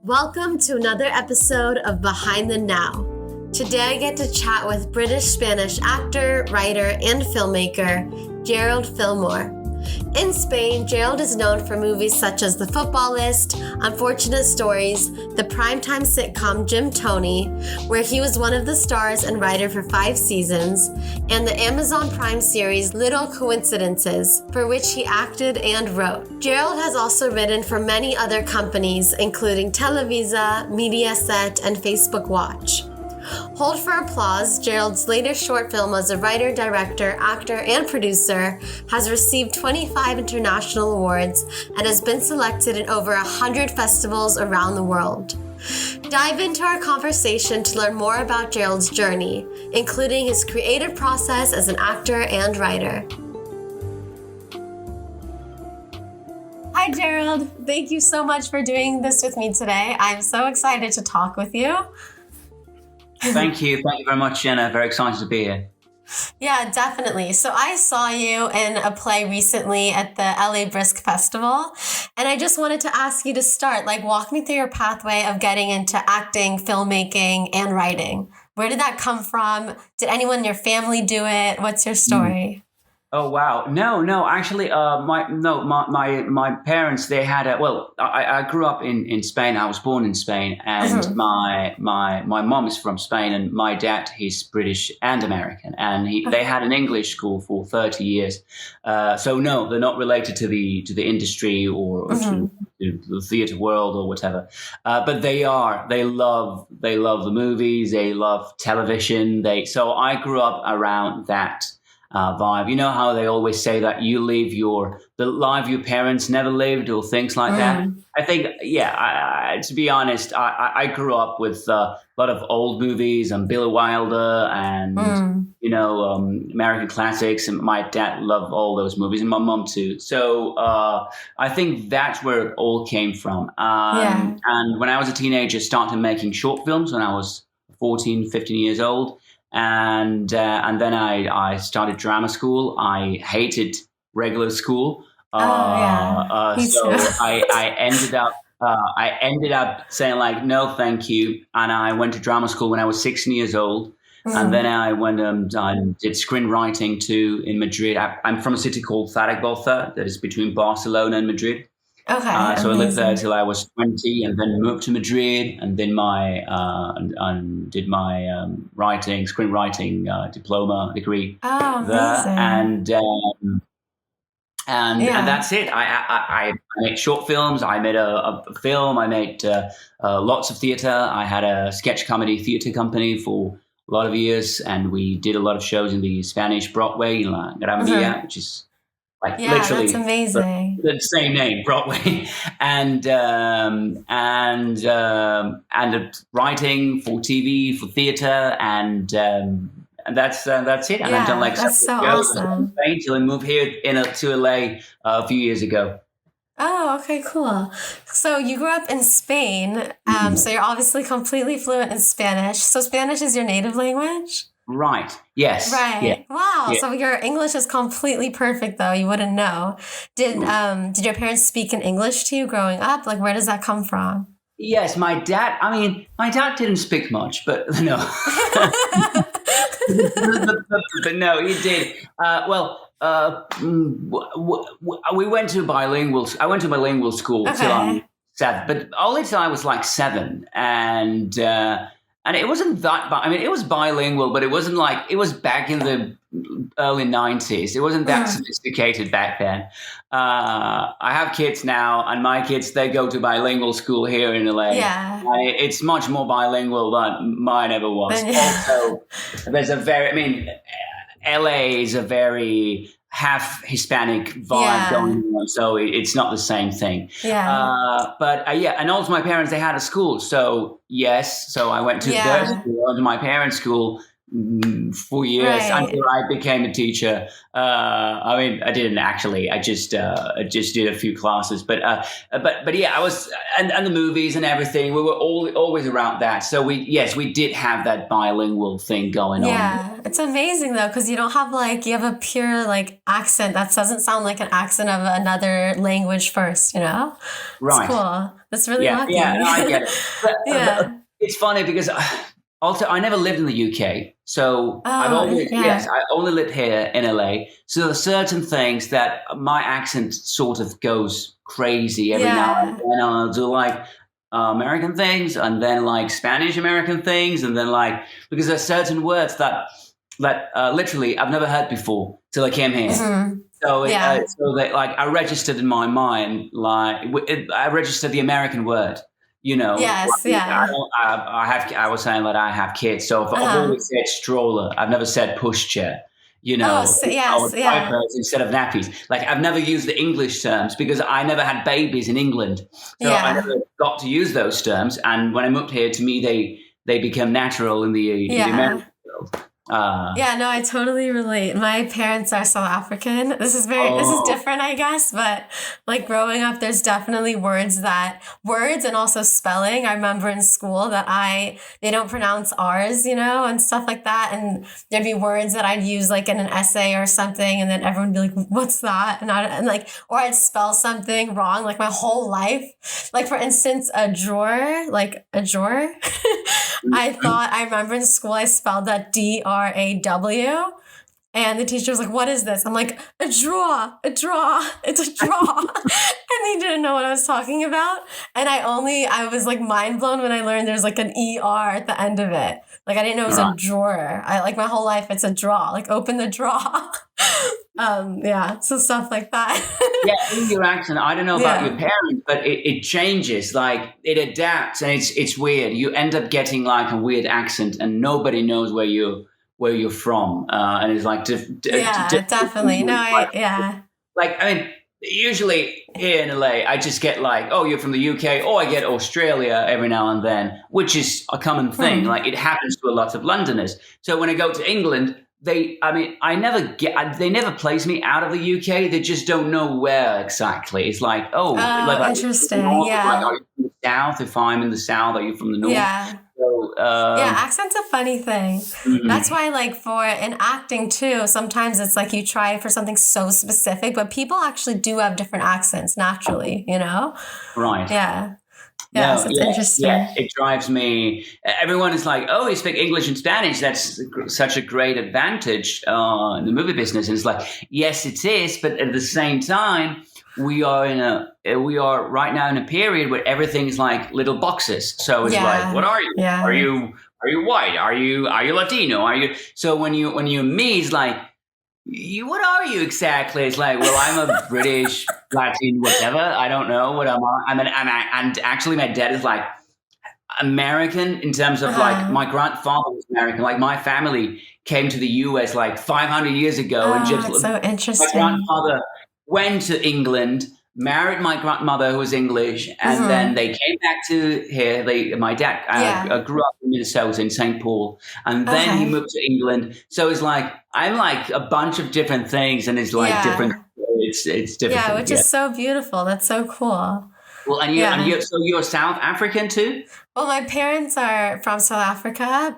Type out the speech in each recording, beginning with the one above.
Welcome to another episode of Behind the Now. Today I get to chat with British-Spanish actor, writer, and filmmaker Gerald Fillmore. In Spain, Gerald is known for movies such as The Football List, Unfortunate Stories, the primetime sitcom Jim Tony, where he was one of the stars and writer for 5 seasons, and the Amazon Prime series Little Coincidences, for which he acted and wrote. Gerald has also written for many other companies, including Televisa, Mediaset, and Facebook Watch. Hold for applause, Gerald's latest short film as a writer, director, actor, and producer has received 25 international awards and has been selected in over 100 festivals around the world. Dive into our conversation to learn more about Gerald's journey, including his creative process as an actor and writer. Hi, Gerald. Thank you so much for doing this with me today. I'm so excited to talk with you. Thank you. Thank you very much, Jenna. Very excited to be here. Yeah, definitely. So I saw you in a play recently at the LA Brisk Festival, and I just wanted to ask you to start, walk me through your pathway of getting into acting, filmmaking, and writing. Where did that come from? Did anyone in your family do it? What's your story? Oh wow! No. Actually, my parents, they had I grew up in Spain. I was born in Spain, and my mom is from Spain, and my dad, he's British and American, and they had an English school for 30 years. So no, they're not related to the industry or to the theatre world or whatever. But they are. They love the movies. They love television. So I grew up around that vibe. You know how they always say that you live the life your parents never lived, or things like that. I think, to be honest, I grew up with a lot of old movies and Billy Wilder and American classics, and my dad loved all those movies, and my mom too. So I think that's where it all came from. And when I was a teenager, started making short films when I was 14, 15 years old. And then I started drama school. I hated regular school. So I ended up saying no, thank you. And I went to drama school when I was 16 years old. And then I went I did screenwriting too in Madrid. I'm from a city called Zaragoza that is between Barcelona and Madrid. Okay. So I lived there till I was 20, and then moved to Madrid, and then did my screenwriting diploma degree there, and that's it. I made short films. I made a film. I made lots of theatre. I had a sketch comedy theatre company for a lot of years, and we did a lot of shows in the Spanish Broadway in La Gran Via, which is literally that's amazing. The same name, Broadway, and writing for TV, for theatre, and that's it. And I've done that's so awesome. Until I moved here to LA a few years ago. Oh, okay, cool. So you grew up in Spain, so you're obviously completely fluent in Spanish. So Spanish is your native language? Right. Yes. Right. Yeah. Wow. Yeah. So your English is completely perfect, though. You wouldn't know. Did your parents speak in English to you growing up? Where does that come from? Yes, my dad didn't speak much, but no. but no, he did. We went to bilingual. I went to bilingual school till I'm 7, but only till I was 7, and it wasn't that. It was bilingual, but it wasn't it was back in the early 90s. It wasn't that sophisticated back then. I have kids now, and my kids, they go to bilingual school here in LA. Yeah. And it's much more bilingual than mine ever was. Also, there's LA is a very half Hispanic vibe going on, so it's not the same thing. And also my parents, they had a school, so yes, so I went to their school, to my parents' school, for years Right. until I became a teacher. I mean, I didn't actually. I just did a few classes, but yeah, I was, and the movies and everything. We were always around that. So we did have that bilingual thing going on. Yeah, it's amazing though, because you don't have like, you have a pure like accent that doesn't sound like an accent of another language first, you know? It's Right. cool. That's really Yeah. lucky. Yeah. No, I get it. But Yeah. it's funny because also I never lived in the UK, so Oh, yeah. I only lived here in LA. So there are certain things that my accent sort of goes crazy every now and Yeah. then. I'll do like American things, and then like Spanish American things, and then like, because there's certain words that literally I've never heard before till I came here. Mhm. So, Yeah. so that like I registered in my mind, like I registered the American word. Yes, Like, yeah. I was saying that I have kids, so I've Uh-huh. always said stroller. I've never said pushchair. Oh, so, Or yes, yeah. diapers instead of nappies. Like I've never used the English terms because I never had babies in England, so I Yeah. never got to use those terms. And when I moved here, to me they become natural in the Yeah. American world. Yeah, no, I totally relate. My parents are South African. This is Oh, different, I guess, but like growing up, there's definitely words and also spelling. I remember in school that they don't pronounce R's, and stuff like that. And there'd be words that I'd use like in an essay or something, and then everyone would be like, what's that? Or I'd spell something wrong, like my whole life. Like for instance, a drawer, like a drawer. I remember in school I spelled that DRAW. And the teacher was like, what is this? I'm like, a draw, it's a draw. And they didn't know what I was talking about. And I was like mind blown when I learned there's like an ER at the end of it. Like I didn't know it was a right. drawer. I like my whole life it's a draw, like open the draw. Yeah, so stuff like that. Yeah, in your accent, I don't know about your Yeah. parents, but it changes. Like it adapts, and it's weird. You end up getting like a weird accent, and nobody knows where you're from. And it's like Yeah, definitely. No, yeah. like I mean, usually here in LA, I just get like, oh, you're from the UK, or I get Australia every now and then, which is a common thing. Hmm. Like it happens to a lot of Londoners. So when I go to England, they never place me out of the UK. They just don't know where exactly. It's like, oh, Oh, like interesting. north, like, Yeah. are you from the south? If I'm in the south, are you from the north? Yeah. So, Yeah, accent's a funny thing. mhm, That's why, like, in acting too, sometimes it's like you try for something so specific, but people actually do have different accents naturally, you know? right. Yeah. Yeah, No, so it's yeah, interesting. it drives me. Everyone is like, "Oh, you speak English and Spanish. That's such a great advantage in the movie business." And it's like, yes, it is, but at the same time, we are right now in a period where everything's like little boxes. So it's like, Yeah. what are you? Yeah. Are you white? Are you Latino? Are you? So when you meet, it's like, what are you exactly? It's like, well, I'm a British, Latin, whatever. I don't know what and actually my dad is like American in terms of like Uh-huh. my grandfather was American. Like my family came to the US like 500 years ago, and Oh, just it's so my interesting. grandfather went to England, married my grandmother who was English, and then Mm-hmm. they came back to here. My dad Yeah. grew up in Minnesota in St. Paul, and then he Okay. moved to England. So it's like I'm like a bunch of different things, and it's like different. Yeah. It's Yeah, difficult. which Yeah. is so beautiful. That's so cool. Well, Yeah. so you're South African too? Well, my parents are from South Africa,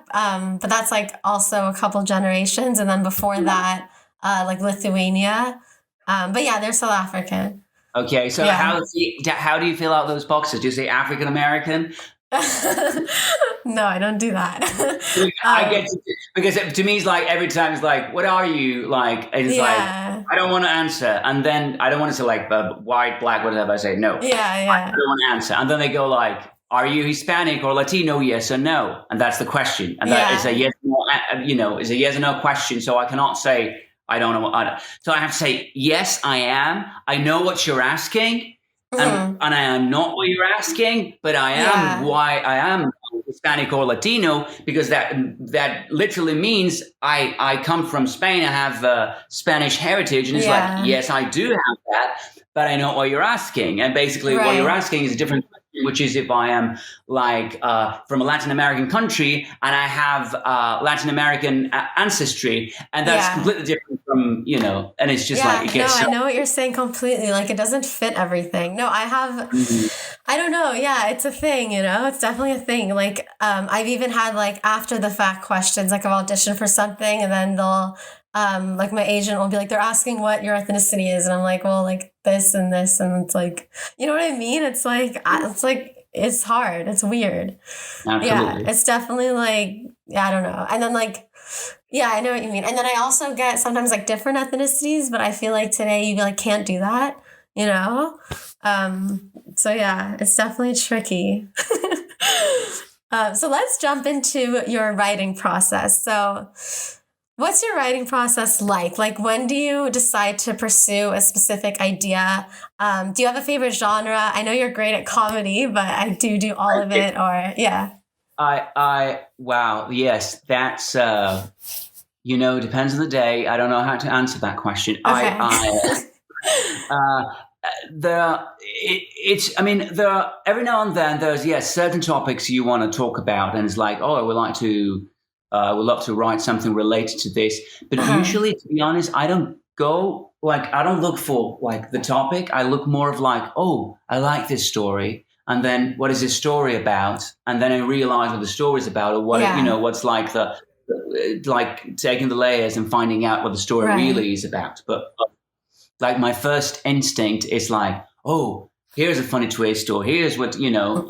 but that's like also a couple generations. And then before that, like Lithuania. But yeah, they're South African. Okay, so Yeah. how do you fill out those boxes? Do you say African American? No, I don't do that. I um, get because to me it's like every time it's like, what are you like? And it's like yeah. I don't want to answer, and then I don't want to say like white, black, whatever. I say no, Yeah. I Yeah. don't want to answer, and then they go like, are you Hispanic or Latino? Yes or no, and that's the question, and that is a Yeah. yes, no, is a yes or no question. So I cannot say I don't know. So I have to say yes, I am. I know what you're asking. And Mhm. I am not what you're asking, but I am Yeah. why I am Hispanic or Latino, because that literally means I come from Spain. I have Spanish heritage, and it's like, yes, I do have that, but I know what you're asking, and basically what you're asking is a different question, which is if I am like from a Latin American country and I have Latin American ancestry, and that's completely different from, you know, and it's just like it gets. No, I know what you're saying completely. Like it doesn't fit everything. No, I have. I don't know. Yeah, it's a thing, you know, it's definitely a thing. Like, I've even had like after the fact questions, like I've auditioned for something and then they'll, like my agent will be like, they're asking what your ethnicity is. And I'm like, well, like this and this. And it's like, you know what I mean? It's like, it's hard. It's weird. Absolutely. Yeah, it's definitely like, I don't know. And then like, yeah, I know what you mean. And then I also get sometimes like different ethnicities, but I feel like today you like can't do that, you know? So yeah, it's definitely tricky. So let's jump into your writing process. So what's your writing process like? Like when do you decide to pursue a specific idea? Do you have a favorite genre? I know you're great at comedy, but I do all of it, or yeah. Wow. Yes, that's, you know, depends on the day. I don't know how to answer that question. Okay. There are every now and then there's certain topics you want to talk about, and it's like, oh, I would love to write something related to this. But usually, to be honest, I don't look for like the topic. I look more of like, oh, I like this story, and then what is this story about? And then I realize what the story is about, or what you know, what's like like taking the layers and finding out what the story really is about. But like my first instinct is like, oh, here's a funny twist, or here's what, you know,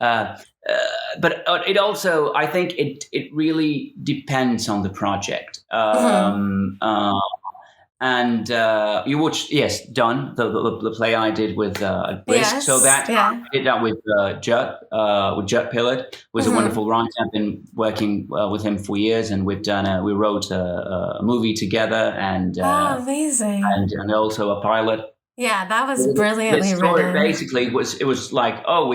but it also, I think it really depends on the project. And you watched, Done, the play I did with Brisk. So I did that with Judd Pillard, who was a wonderful writer. I've been working with him for years, and we wrote a movie together, and amazing, and also a pilot. Yeah, that was brilliantly written. Basically, it was like, oh,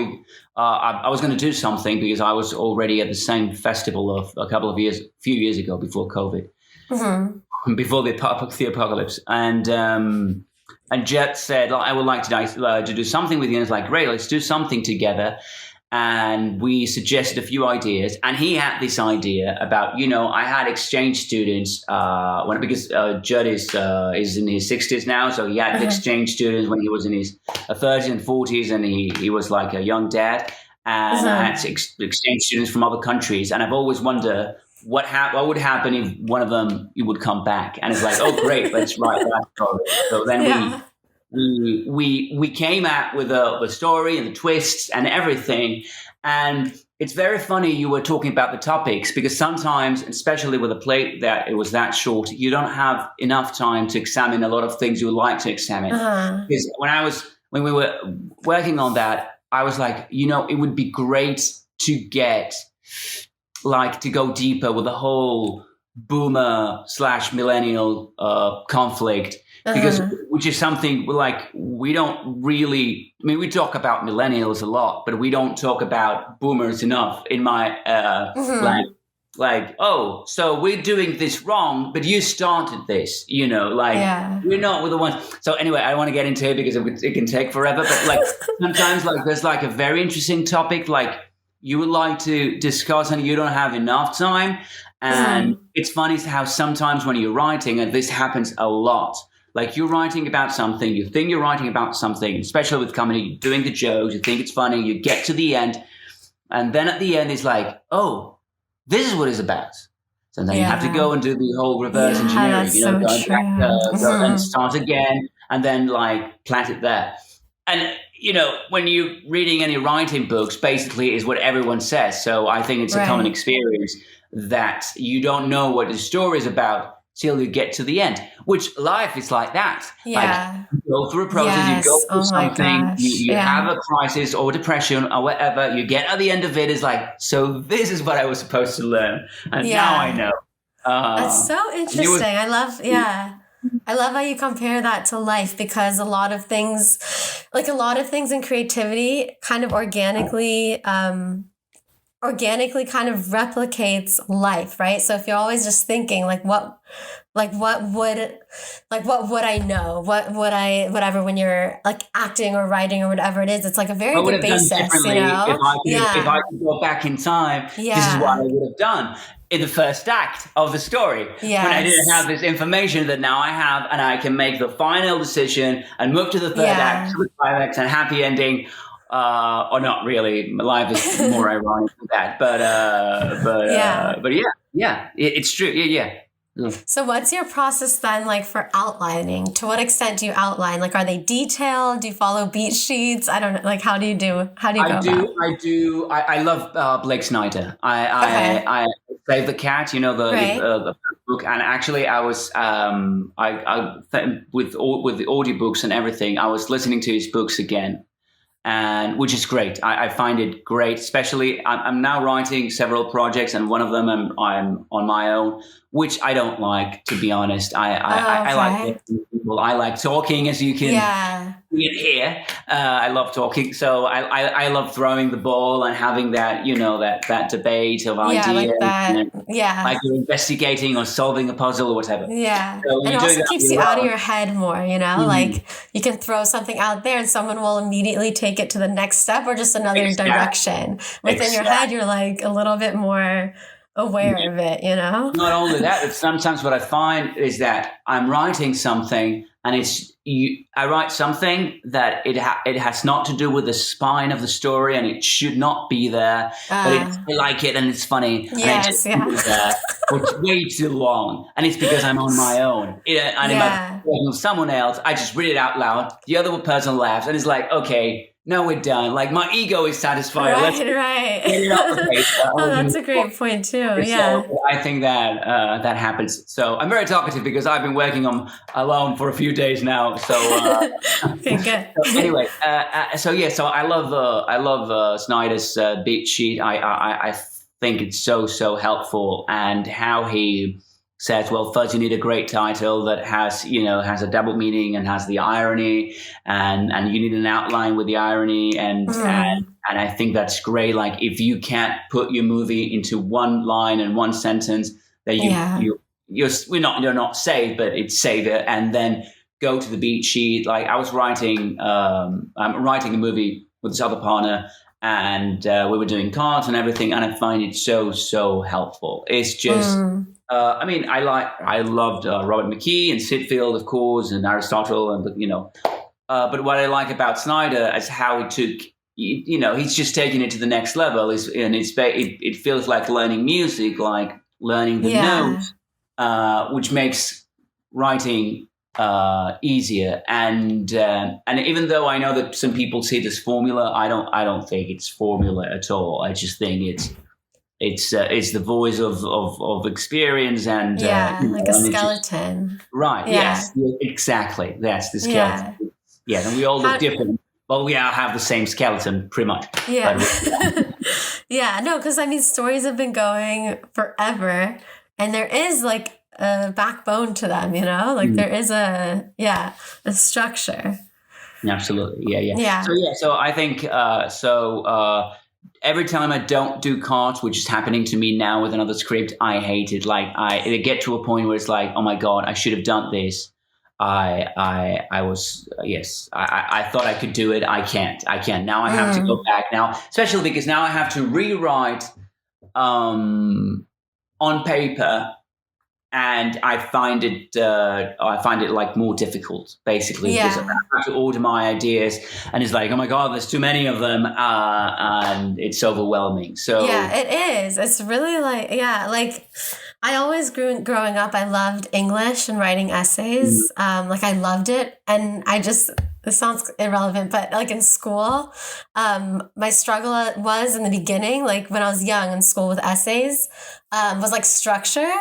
I was going to do something because I was already at the same festival a few years ago before COVID. Before the apocalypse, and Jet said, I would like to do something with you. And it's like, great, let's do something together. And we suggested a few ideas, and he had this idea about, you know, I had exchange students because Judd is in his 60s now, so he had exchange students when he was in his 30s and 40s, and he was like a young dad, and I had exchange students from other countries, and I've always wondered what would happen if one of them would come back. And it's like, oh, great, let's write that story. So then we came out with the story and the twists and everything. And it's very funny you were talking about the topics, because sometimes, especially with a play that it was that short, you don't have enough time to examine a lot of things you would like to examine. Because when we were working on that, I was like, you know, it would be great to get to go deeper with the whole boomer / millennial conflict, because which is something like we don't really. I mean, we talk about millennials a lot, but we don't talk about boomers enough. In my like, oh, so we're doing this wrong, but you started this, you know, we're not with the ones. So anyway, I don't want to get into it because it can take forever. But like sometimes, like there's like a very interesting topic, like you would like to discuss and you don't have enough time. And it's funny how sometimes when you're writing, and this happens a lot, like you're writing about something, you think you're writing about something, especially with comedy, you're doing the jokes, you think it's funny, you get to the end, and then at the end it's like, oh, this is what it's about. So then you have to go and do the whole reverse engineering, you know, go and start again, and then like plant it there. And you know, when you're reading any writing books, basically is what everyone says. So I think it's a common experience that you don't know what the story is about till you get to the end, which life is like that. Yeah. Like you go through a process, you go through something, you have a crisis or depression or whatever, you get at the end of it, it's like, so this is what I was supposed to learn. And now I know. That's so interesting. I love how you compare that to life, because a lot of things in creativity kind of organically organically kind of replicates life, right? So if you're always just thinking what would I know? What would I, whatever, when you're like acting or writing or whatever it is, it's like a very good basis, you know? If I could go back in time, this is what I would have done in the first act of the story. When I didn't have this information that now I have, and I can make the final decision and move to the third act, to the climax and happy ending. Or not really. Life is more ironic than that. But it's true. Yeah. So what's your process then like for outlining? To what extent do you outline? Like, are they detailed? Do you follow beat sheets? I don't know. Like, how do you go about it? I love Blake Snyder. I Save the Cat, you know, the book. And actually I was, with the audiobooks and everything, I was listening to his books again. And which is great. I find it great, especially I'm now writing several projects, and one of them I'm on my own, which I don't like, to be honest. I like people. I like talking, as you can hear. I love talking, so I love throwing the ball and having that, you know, that debate of ideas. Like that. Like you're investigating or solving a puzzle or whatever. Yeah, so and it also keeps you out of your head more. You know, like you can throw something out there, and someone will immediately take it to the next step or just another direction. Within your head, you're like a little bit more aware of it, you know? Not only that, sometimes what I find is that I'm writing something and I write something that it has not to do with the spine of the story, and it should not be there, but I like it and it's funny. And I just put it there for way too long. And it's because I'm on my own. And if I'm talking with someone else, I just read it out loud. The other person laughs and it's like, okay, now we're done. Like my ego is satisfied. Right. That's a great point too. So I think that happens. So I'm very talkative because I've been working on alone for a few days now. So okay, good. So anyway, so I love Snyder's beat sheet. I think it's so helpful, and how he says, well, first you need a great title that has a double meaning and has the irony, and you need an outline with the irony, and I think that's great. Like if you can't put your movie into one line and one sentence, that you're not saved, but it's save it, and then go to the beat sheet. Like I was writing, I'm writing a movie with this other partner, and we were doing cards and everything, and I find it so helpful. It's just. I loved Robert McKee and Sitfield, of course, and Aristotle, and but what I like about Snyder is how he took, he's just taking it to the next level. It feels like learning music, like learning the notes, which makes writing easier. And even though I know that some people see this formula, I don't think it's formula at all. I just think it's the voice of experience and like a skeleton. Right. Yeah. Yes. Exactly. That's the skeleton. Yeah. And we all look different, but we all have the same skeleton, pretty much. Yeah. No, because I mean, stories have been going forever, and there is like a backbone to them. Like there is a structure. Absolutely. Yeah. So I think every time I don't do cards, which is happening to me now with another script, I hate it. Like it get to a point where it's like, oh my God, I should have done this. I thought I could do it. I can't. Now I have to go back now, especially because now I have to rewrite on paper. And I find it like more difficult, basically, because I have to order my ideas, and it's like, oh my God, there's too many of them, and it's overwhelming. So it is. It's really like I always growing up, I loved English and writing essays. I loved it, and this sounds irrelevant, but like in school, my struggle was in the beginning, like when I was young in school with essays, was like structure.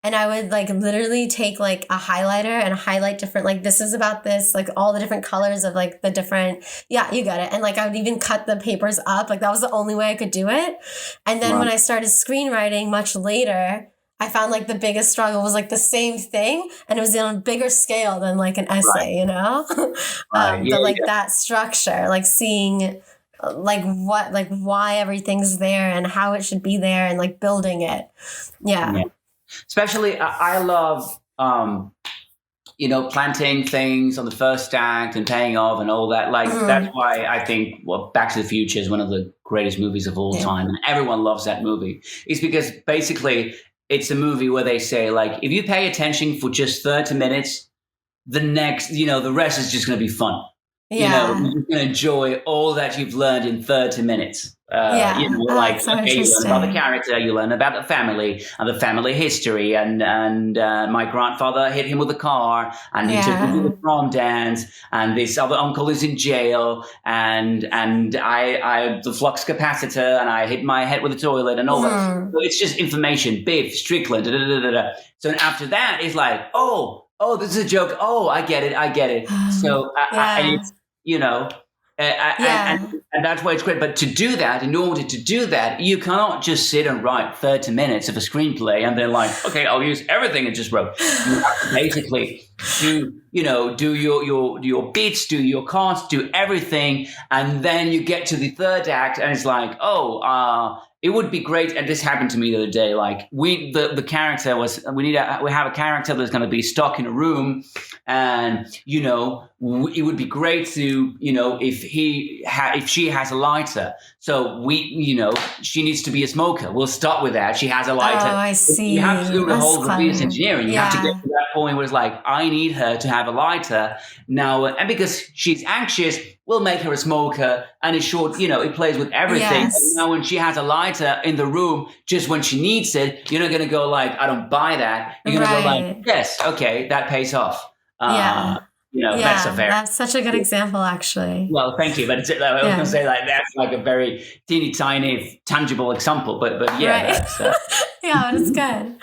And I would like literally take like a highlighter and highlight different, like this is about this, like all the different colors of like the different, you got it. And like I would even cut the papers up. Like that was the only way I could do it. And then when I started screenwriting much later, I found like the biggest struggle was like the same thing, and it was on a bigger scale than like an essay, but that structure, like seeing like what, like why everything's there and how it should be there and like building it. Yeah. Especially, I love, planting things on the first act and paying off and all that. Like, that's why I think, Back to the Future is one of the greatest movies of all time. And everyone loves that movie. It's because basically it's a movie where they say, like, if you pay attention for just 30 minutes, the rest is just going to be fun. Yeah. You're going to enjoy all that you've learned in 30 minutes. So you learn about the character, you learn about the family and the family history. And my grandfather hit him with a car, and he took him to the prom dance. And this other uncle is in jail, and I the flux capacitor, and I hit my head with the toilet, and all that. So it's just information. Biff, Strickland, da, da, da, da, da. So after that, it's like, oh, this is a joke. Oh, I get it. So and it's, and that's why it's great. But to do that, in order to do that, you cannot just sit and write 30 minutes of a screenplay and then like, okay, I'll use everything I just wrote. You have to basically do your beats, do your cast, do everything, and then you get to the third act, and it's like, it would be great. And this happened to me the other day. Like the character we have a character that's going to be stuck in a room, and it would be great to if she has a lighter. So she needs to be a smoker. We'll start with that. She has a lighter. Oh, I see. You have to do the whole reverse engineering. You have to get to that point where it's like, I need her to have a lighter now, and because she's anxious, we'll make her a smoker. And it's short, it plays with everything. Yes. Now, when she has a lighter in the room, just when she needs it, you're not going to go like, I don't buy that. You're going to go like, yes, okay, that pays off. That's such a good example, actually. Well, thank you. But I was going to say like that's like a very teeny tiny tangible example. But yeah, right. Yeah, it's good.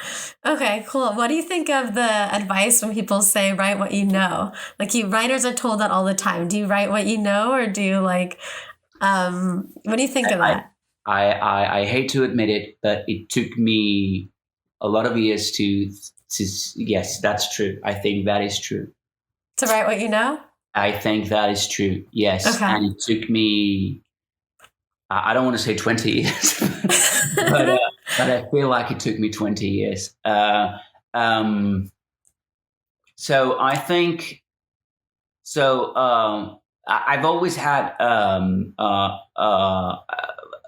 Okay, cool. What do you think of the advice when people say write what you know? Like writers are told that all the time. Do you write what you know, or do you like? What do you think of that? I hate to admit it, but it took me a lot of years to yes, that's true. I think that is true. To write what you know? I think that is true, yes. Okay. And it took me, I don't want to say 20 years, but I feel like it took me 20 years. So I think, I've always had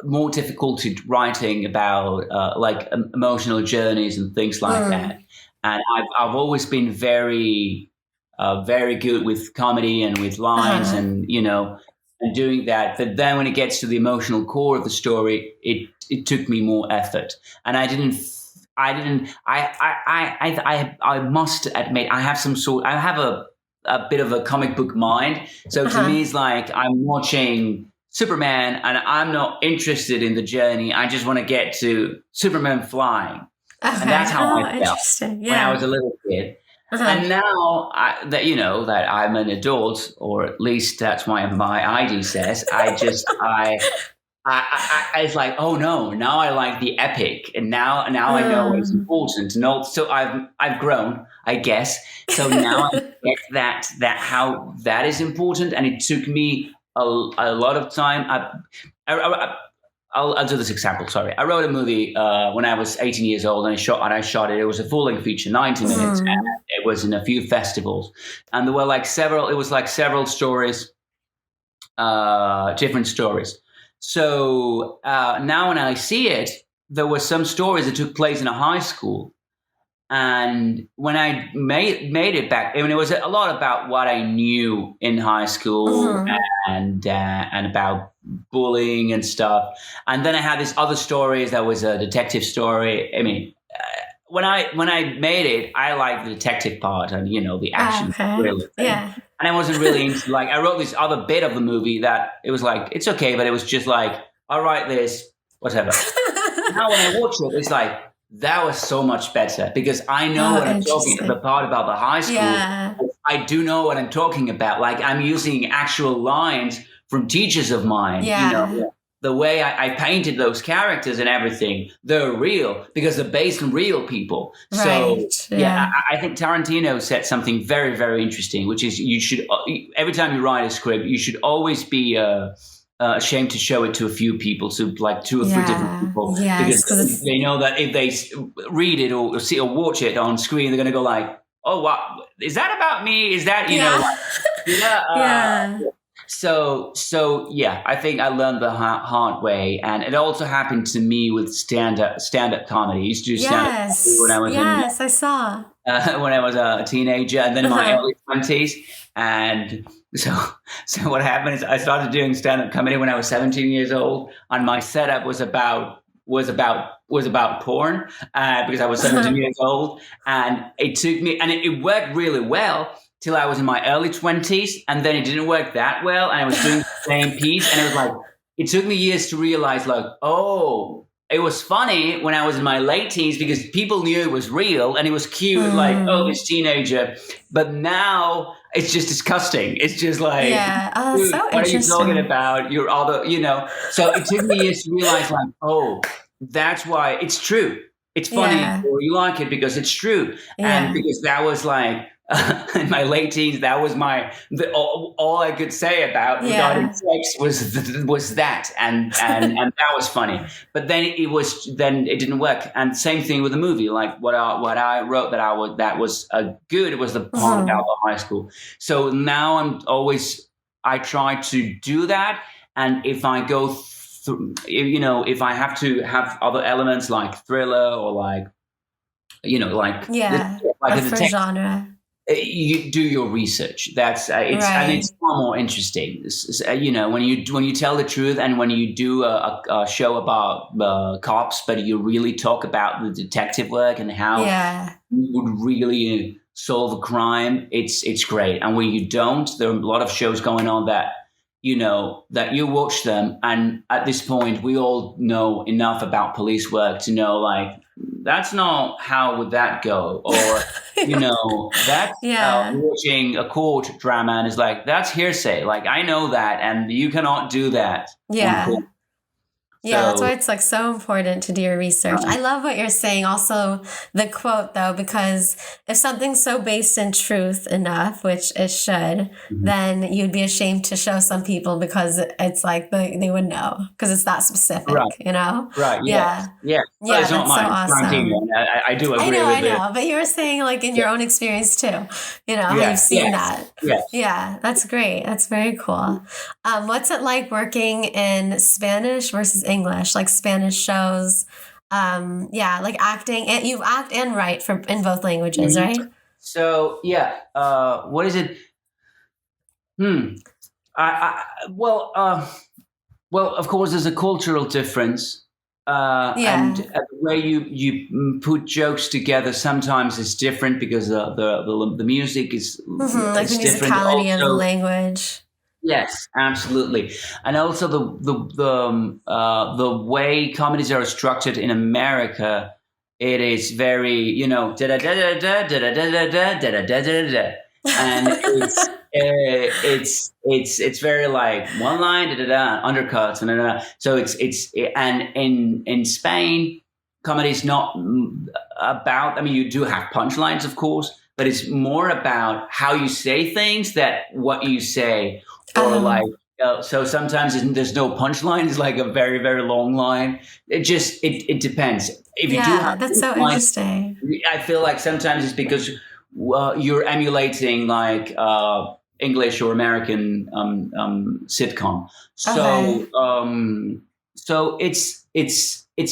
more difficulty writing about like emotional journeys and things like that. And I've always been very good with comedy and with lines and doing that. But then when it gets to the emotional core of the story, it took me more effort. And I must admit, I have a bit of a comic book mind. So to me, it's like I'm watching Superman and I'm not interested in the journey. I just want to get to Superman flying. Okay. And that's how I felt when I was a little kid. And now that I'm an adult, or at least that's why my ID says, it's like, oh no, now I like the epic, and now I know it's important. So I've grown, I guess. So now I get that how that is important, and it took me a lot of time. I'll do this example. Sorry, I wrote a movie when I was 18 years old, and I shot it. It was a full-length feature, 90 minutes, and it was in a few festivals. And there were like several stories, different stories. So now when I see it, there were some stories that took place in a high school. And when I made it back, I mean, it was a lot about what I knew in high school and about bullying and stuff. And then I had these other stories. That was a detective story. I mean, when I made it, I liked the detective part and the action. Really thing. Yeah. And I wasn't really into I wrote this other bit of the movie that it was like it's okay, but it was just like I'll write this, whatever. Now when I watch it, it's like. That was so much better because I know what I'm talking about. The part about the high school, I do know what I'm talking about. Like I'm using actual lines from teachers of mine. Yeah. The way I painted those characters and everything, they're real because they're based on real people. Right. So I think Tarantino said something very, very interesting, which is you should every time you write a script, you should always be ashamed to show it to a few people, to like 2 or 3 different people, because they know that if they read it or see or watch it on screen, they're going to go like, "Oh, wow, is that about me? Is that So yeah, I think I learned the hard way, and it also happened to me with stand-up comedy. I used to do stand-up when I was I saw when I was a teenager, and then in my early 20s, and so what happened is I started doing stand-up comedy when I was 17 years old, and my setup was about porn because I was 17 years old, and it took me, and it worked really well till I was in my early 20s, and then it didn't work that well, and I was doing the same piece, and it was like, it took me years to realize, like, oh, it was funny when I was in my late teens because people knew it was real, and it was cute, like, oh, this teenager, but now it's just disgusting. It's just like, dude, so what are you talking about? You're other, so it took me years to realize, like, oh, that's why it's true. It's funny, or you like it because it's true, and because that was like, in my late teens, that was all I could say about regarding sex was that, and that was funny. But then it didn't work. And same thing with the movie. Like what I wrote that was good. It was the part about the high school. So now I try to do that. And if I go through, if I have to have other elements like thriller or like a different genre. You do your research. And it's far more interesting. When you tell the truth, and when you do a show about cops, but you really talk about the detective work and how you would really solve a crime. It's great. And when you don't, there are a lot of shows going on that that you watch them, and at this point, we all know enough about police work to know, like, that's not how would that go, or that's watching a court drama and is like, that's hearsay. Like, I know that, and you cannot do that. That's why it's like so important to do your research. I love what you're saying. Also, the quote though, because if something's so based in truth enough, which it should, then you'd be ashamed to show some people because it's like they would know because it's that specific, Right. Yeah. It's not that's so awesome. I do agree with it. I know, but you were saying like in your own experience too, you've seen that. Yeah, that's great. That's very cool. What's it like working in Spanish versus English, like Spanish shows, like acting, and you act and write in both languages, right? So what is it? Well, of course, there's a cultural difference, and the way you put jokes together sometimes is different because the music is like the musicality of the language. Yes, absolutely, and also the way comedies are structured in America, it is very da da da da da da da da da da da da, and it's very like one line da da da undercuts and so and in Spain, comedy is not about. I mean, you do have punchlines, of course, but it's more about how you say things than what you say. Or so sometimes there's no punchline. It's like a very, very long line. It depends. If you do have that's so interesting. I feel like sometimes it's because you're emulating like English or American sitcom. So so it's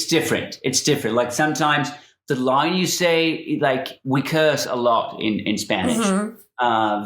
different. It's different. Like sometimes the line you say, like we curse a lot in Spanish.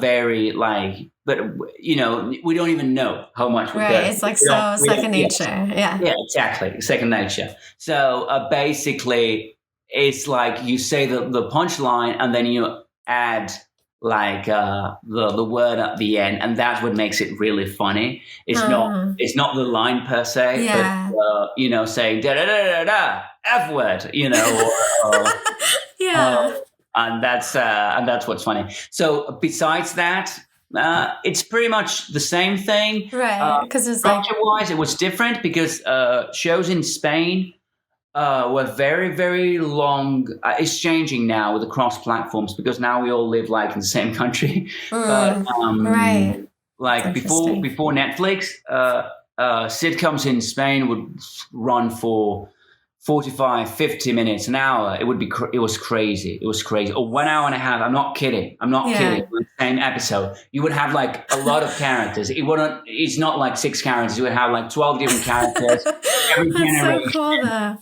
Very like. But, we don't even know how much we curse. It's like second nature. Yeah, exactly. Second nature. So basically, it's like you say the punchline and then you add like the word at the end, and that's what makes it really funny. It's not the line per se, but saying da da da da da F word, and that's what's funny. So besides that. It's pretty much the same thing. Right. Because it's structure-wise, it was different because shows in Spain were very, very long. It's changing now with the cross platforms because now we all live like in the same country. But like before Netflix, sitcoms in Spain would run for 45, 50 minutes, an hour. It was crazy. It was crazy. Or 1 hour and a half. I'm not kidding. Kidding. The same episode. You would have like a lot of characters. It's not like 6 characters. You would have like 12 different characters. That's so cool though.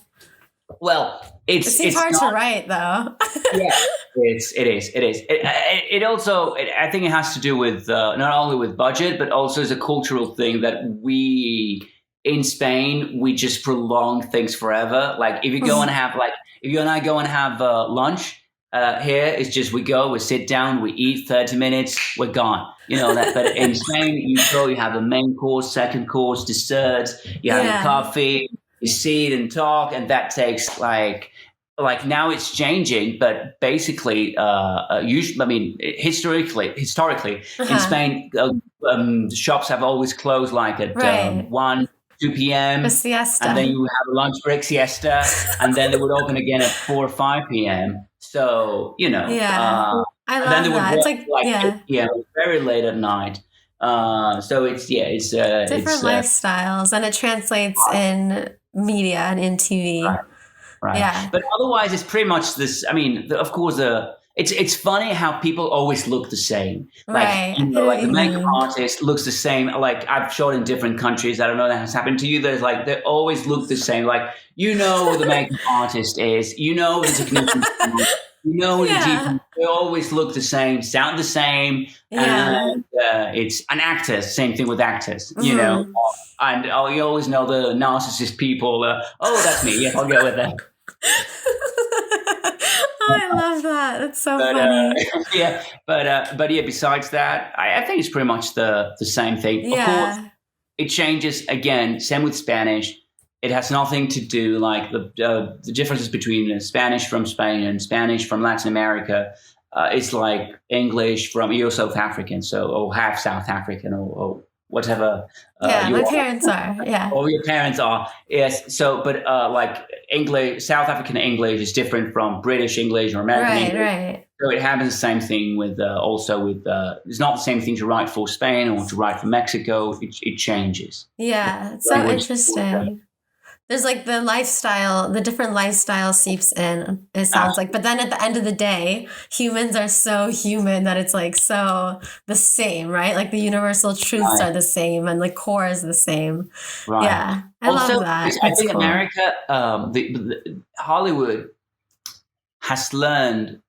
Well, it seems hard to write though. Yeah, it is. It also, I think it has to do with not only with budget, but also as a cultural thing that we, in Spain, we just prolong things forever. Like if you go and have if you and I go and have lunch here, it's just we sit down, we eat 30 minutes, we're gone. You know that. But in Spain, you have a main course, second course, desserts, you have your coffee, you sit and talk, and that takes like now it's changing, but basically, usually, I mean, historically, in Spain, the shops have always closed like at 1, 2 p.m. A siesta. And then you have a lunch break, siesta, and then they would open again at 4 or 5 p.m. So, I love that. It's like very late at night. So it's different lifestyles, and it translates in media and in TV. Right. Yeah. But otherwise, it's pretty much this. I mean, of course, it's funny how people always look the same. Like, like the makeup artist looks the same. Like I've shot in different countries. I don't know if that has happened to you. There's like, they always look the same. Like, who the makeup artist is, the technician, the they always look the same, sound the same. And it's an actor. Same thing with actors, and you always know the narcissist people. That's me. Yeah, I'll go with that. I love that. That's so funny. But besides that, I think it's pretty much the same thing. Yeah. Of course, it changes again. Same with Spanish. It has nothing to do like the differences between Spanish from Spain and Spanish from Latin America. It's like English from you're South African, or half South African, or whatever. My parents are. Yeah. Or your parents are. Yes. So, but like English, South African English is different from British English or American English. Right. So it happens the same thing with it's not the same thing to write for Spain or to write for Mexico. It changes. Yeah. It's so interesting. There's like the different lifestyle seeps in, it sounds like. But then at the end of the day, humans are so human that it's like so the same, right? Like the universal truths are the same and the core is the same. Right. Yeah. I love that. I think cool. America, Hollywood has learned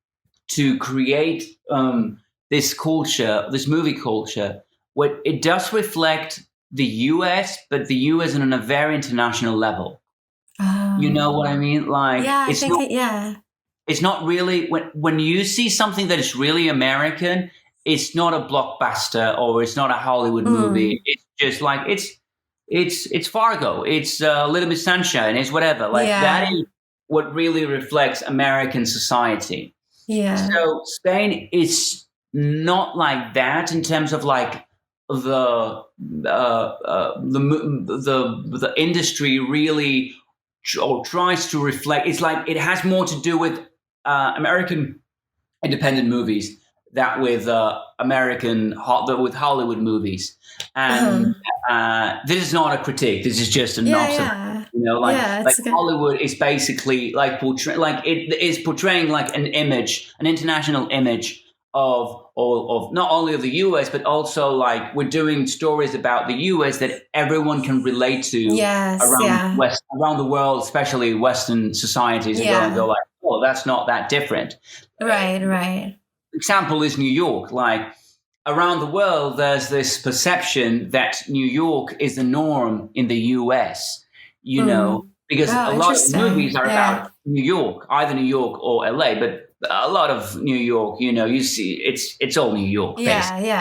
to create this culture, this movie culture, where it does reflect the US, but the US on a very international level. You know what I mean? Like, it's not really when you see something that is really American, it's not a blockbuster or it's not a Hollywood movie. It's just like it's Fargo, it's Little Miss Sunshine, it's whatever. Like that is what really reflects American society. Yeah. So Spain is not like that in terms of like the industry really tries to reflect. It's like it has more to do with American independent movies that with with Hollywood movies. And this is not a critique. This is just an observation. Like Hollywood is basically like it is portraying like an image, an international image of not only of the US, but also like we're doing stories about the US that everyone can relate to around the world, especially Western societies, and go like, oh, that's not that different. Right. Example is New York. Like around the world, there's this perception that New York is the norm in the US, because a lot of movies are about New York, either New York or LA, but a lot of New York, you see it's all New York. Basically.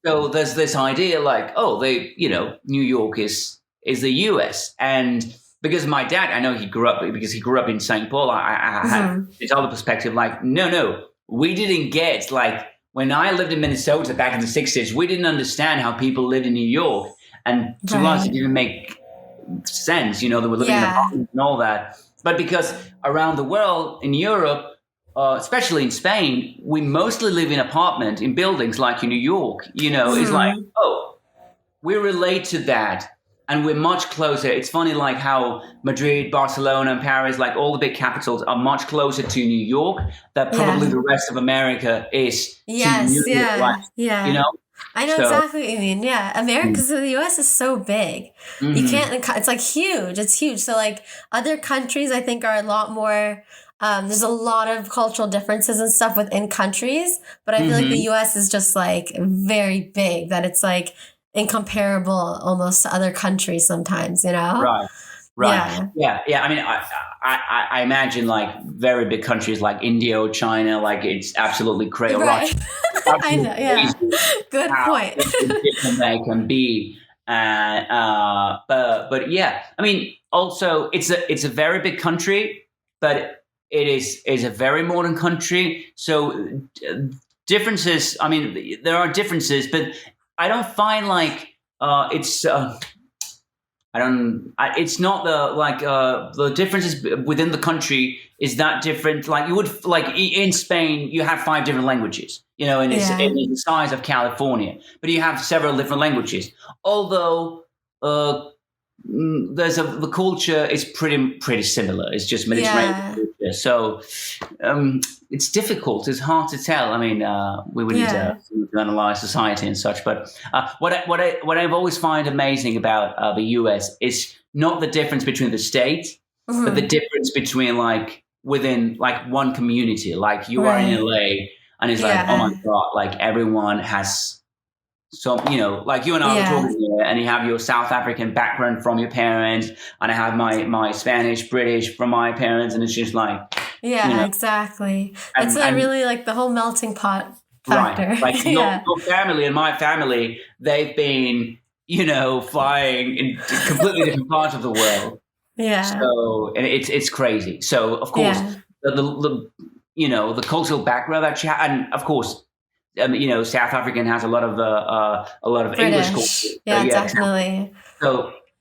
So there's this idea like, New York is the US. And because my dad, I know he grew up in St. Paul, I had this other perspective like, no, we didn't get like when I lived in Minnesota back in the 60s, we didn't understand how people lived in New York. And to us, it didn't make sense, they were living in apartments and all that. But because around the world in Europe, especially in Spain, we mostly live in apartments, in buildings like in New York, it's like, we relate to that. and we're much closer. It's funny, like how Madrid, Barcelona, and Paris, like all the big capitals, are much closer to New York that probably the rest of America is to New York. Like, you know, I know exactly what you mean. Yeah, America, so the U.S. is so big. You can't. It's like huge. It's huge. So like other countries, I think are a lot more. There's a lot of cultural differences and stuff within countries, but I feel like the U.S. is just like very big. That it's like incomparable almost to other countries sometimes. You know. Right. Yeah. I mean, I imagine like very big countries like India or China, like it's absolutely crazy. Right. I know. Yeah. Good point. Different they can be. But yeah, I mean, also it's a very big country, but it is a very modern country. So differences. I mean, there are differences, but I don't find like it's. It's not the differences within the country is that different. Like you would like in Spain, you have 5 different languages, you know, and it's the size of California, but you have several different languages. Although the culture is pretty similar. It's just Mediterranean culture, so it's difficult. It's hard to tell. I mean, we would need to analyze society and such. But what I've always find amazing about the US is not the difference between the states, but the difference between like within like one community. Like you are in LA, and it's like, oh my god, like everyone has. So, you know, like you and I were talking here, and you have your South African background from your parents, and I have my Spanish, British from my parents, and it's just like... Yeah, you know, exactly. It's really like the whole melting pot factor. Right. Like your family and my family, they've been, you know, flying in completely different parts of the world. Yeah. So, and it's crazy. So, of course, the you know, the cultural background that you have, and of course... you know, South African has a lot of British. English culture. Yeah, definitely.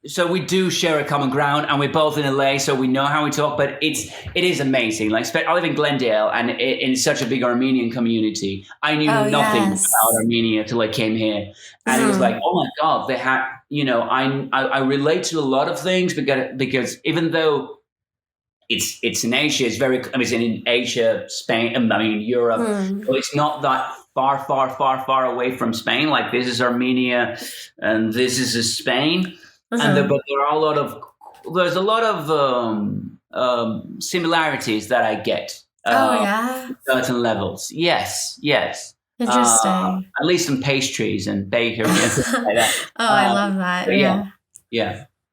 So we do share a common ground, and we're both in LA, so we know how we talk. But it is amazing. Like I live in Glendale, and in such a big Armenian community, I knew nothing about Armenia till I came here, and it was like, oh my god, they have. You know, I relate to a lot of things because even though. It's in Asia. It's it's in Asia, Spain. I mean Europe. But it's not that far away from Spain. Like this is Armenia, and this is Spain. And but there's a lot of similarities that I get. At certain levels. Yes. Interesting. At least in pastries and bakery and things like that. I love that.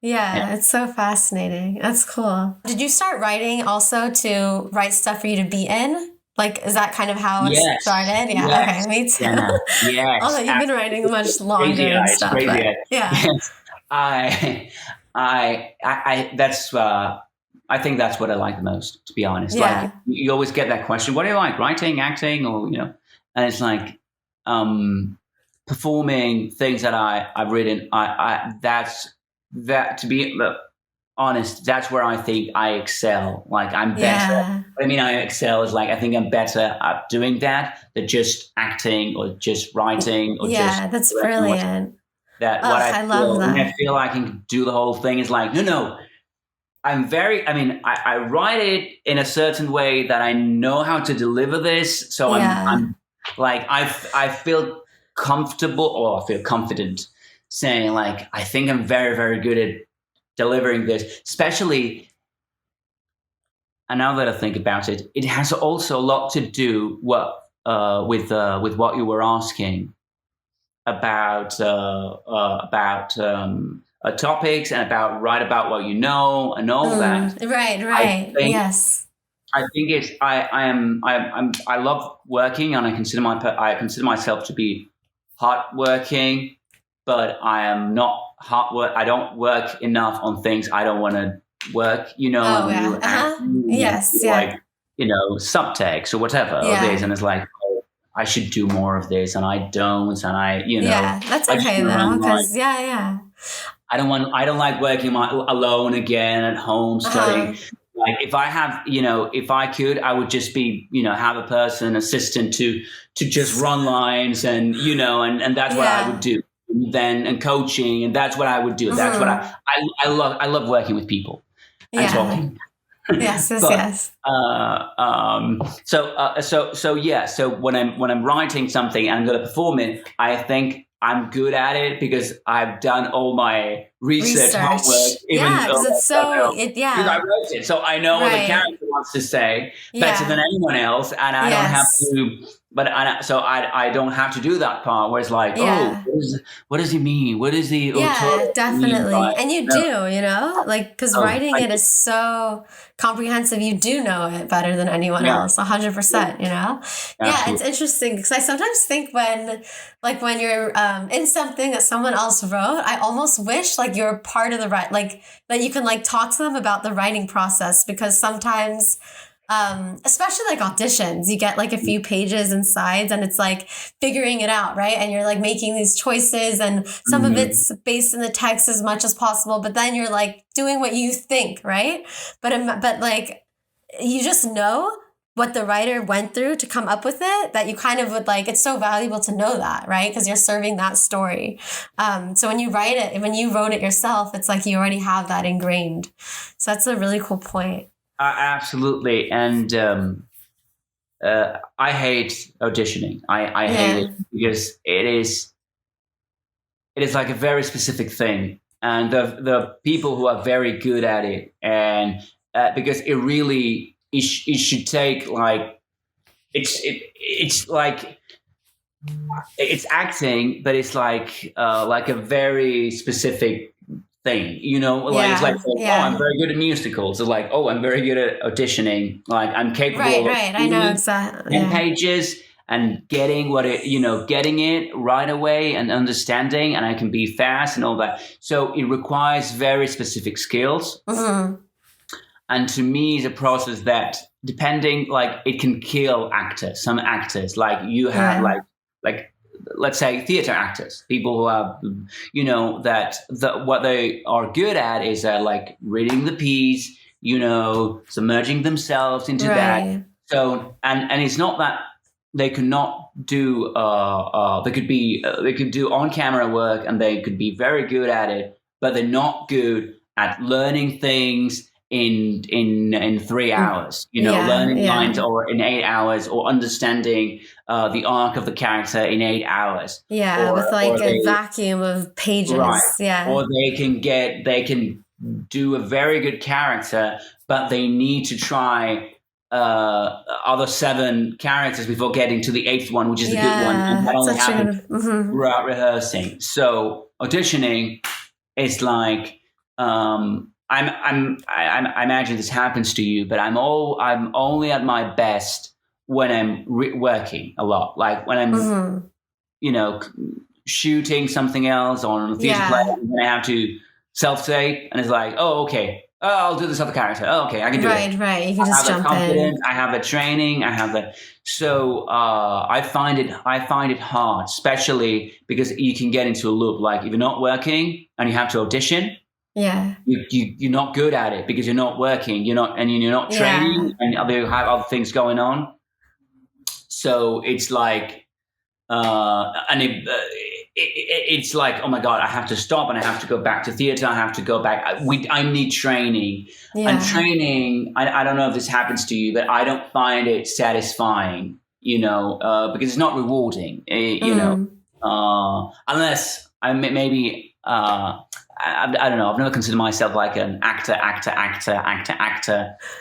Yeah, it's so fascinating. That's cool. Did you start writing also to write stuff for you to be in? Like, is that kind of how it started? Yeah. Yes. Okay. Me too. Yes. Although you've been writing much longer and stuff. But, Yes. I think that's what I like the most, to be honest. Yeah. Like you always get that question, what do you like? Writing, acting, or, you know, and it's like, performing things that I've written. That to be honest, that's where I think I excel. Like I'm better. What I mean, I excel is like I think I'm better at doing that than just acting or just writing or just. That's brilliant. I love that. When I feel like I can do the whole thing is like no. I write it in a certain way that I know how to deliver this. So I'm like I feel comfortable or I feel confident. Saying like, I think I'm very, very good at delivering this, especially, and now that I think about it, it has also a lot to do with what you were asking about topics and about what you know and all that. Right. Yes. I think it's I love working, and I consider myself to be hardworking. But I am not hard work. I don't work enough on things I don't want to work. You know, like you know, subtext or whatever it is, and it's like, oh, I should do more of this, and I don't, and I, you know, that's okay though, because I don't like working alone again at home studying. Like if I could, I would just be, you know, have a assistant to just run lines and, you know, and that's what I would do. then and coaching, and that's what I would do. That's what I love. I love working with people and talking. Yes, But, yes. So when I'm writing something and I'm going to perform it, I think I'm good at it because I've done all my research homework. Because it's because I wrote it, so I know what the character wants to say better than anyone else, and I don't have to. So I don't have to do that part where it's like, what does he mean? What is the definitely mean and you do, like, because writing it is so comprehensive. You do know it better than anyone else, 100%. It's interesting because I sometimes think when you're in something that someone else wrote, I almost wish like you're part of the like that you can like talk to them about the writing process, because sometimes especially like auditions, you get like a few pages and sides and it's like figuring it out, right? And you're like making these choices and some of it's based in the text as much as possible, but then you're like doing what you think, right? But like you just know what the writer went through to come up with it, that you kind of would like, it's so valuable to know that, right? Because you're serving that story. So when you wrote it yourself, it's like you already have that ingrained. So that's a really cool point. Absolutely. And I hate auditioning. I hate it because it is like a very specific thing. And the people who are very good at it, and because it really, it should take like, it's like, it's acting, but it's like a very specific thing, it's like, I'm very good at musicals. It's like, I'm very good at auditioning. Like I'm capable of I know exactly. 10 pages and getting getting it right away and understanding, and I can be fast and all that. So it requires very specific skills. And to me, it's a process that, depending, like it can kill actors. Some actors, like you have like let's say theater actors, people who are, what they are good at is like reading the piece, submerging themselves into that. So, and it's not that they could not do, they could do on camera work and they could be very good at it, but they're not good at learning things in 3 hours, learning lines, or in 8 hours, or understanding the arc of the character in 8 hours. With like a vacuum of pages. Or they can do a very good character, but they need to try other 7 characters before getting to the 8th one, which is a good one, and that only happens throughout rehearsing. So auditioning is like, I imagine this happens to you, but I'm only at my best when I'm working a lot. Like when I'm, shooting something else on a theater play, and I have to self-tape, and it's like, okay, I'll do this other character. Okay, I can do it. Right. You can just jump in. I have the training. I have the. So I find it hard, especially because you can get into a loop. Like if you're not working and you have to audition. You're not good at it because you're not working, you're not training, and you have other things going on. So it's like, it's like, oh my God, I have to stop and I have to go back to theater. I have to go back. I need training, and training. I don't know if this happens to you, but I don't find it satisfying, because it's not rewarding, unless maybe. I don't know. I've never considered myself like an actor,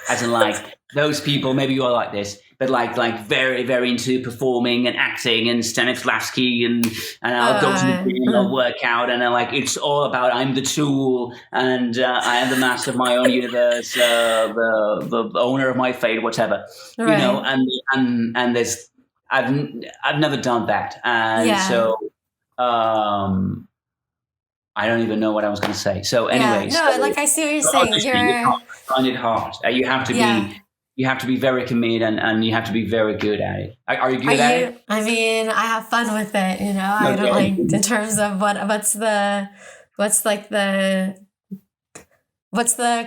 as in like those people. Maybe you're like this, but like very, very into performing and acting and Stanislavski, and I'll go to the gym and I'll work out, and like it's all about I'm the tool and I am the master of my own universe, the owner of my fate, whatever, and there's I've never done that, and so. I don't even know what I was going to say. So anyway, I see what you're saying. I find it hard. You have to be very committed, and you have to be very good at it. Are you good at it? I mean, I have fun with it. I don't like in terms of what's the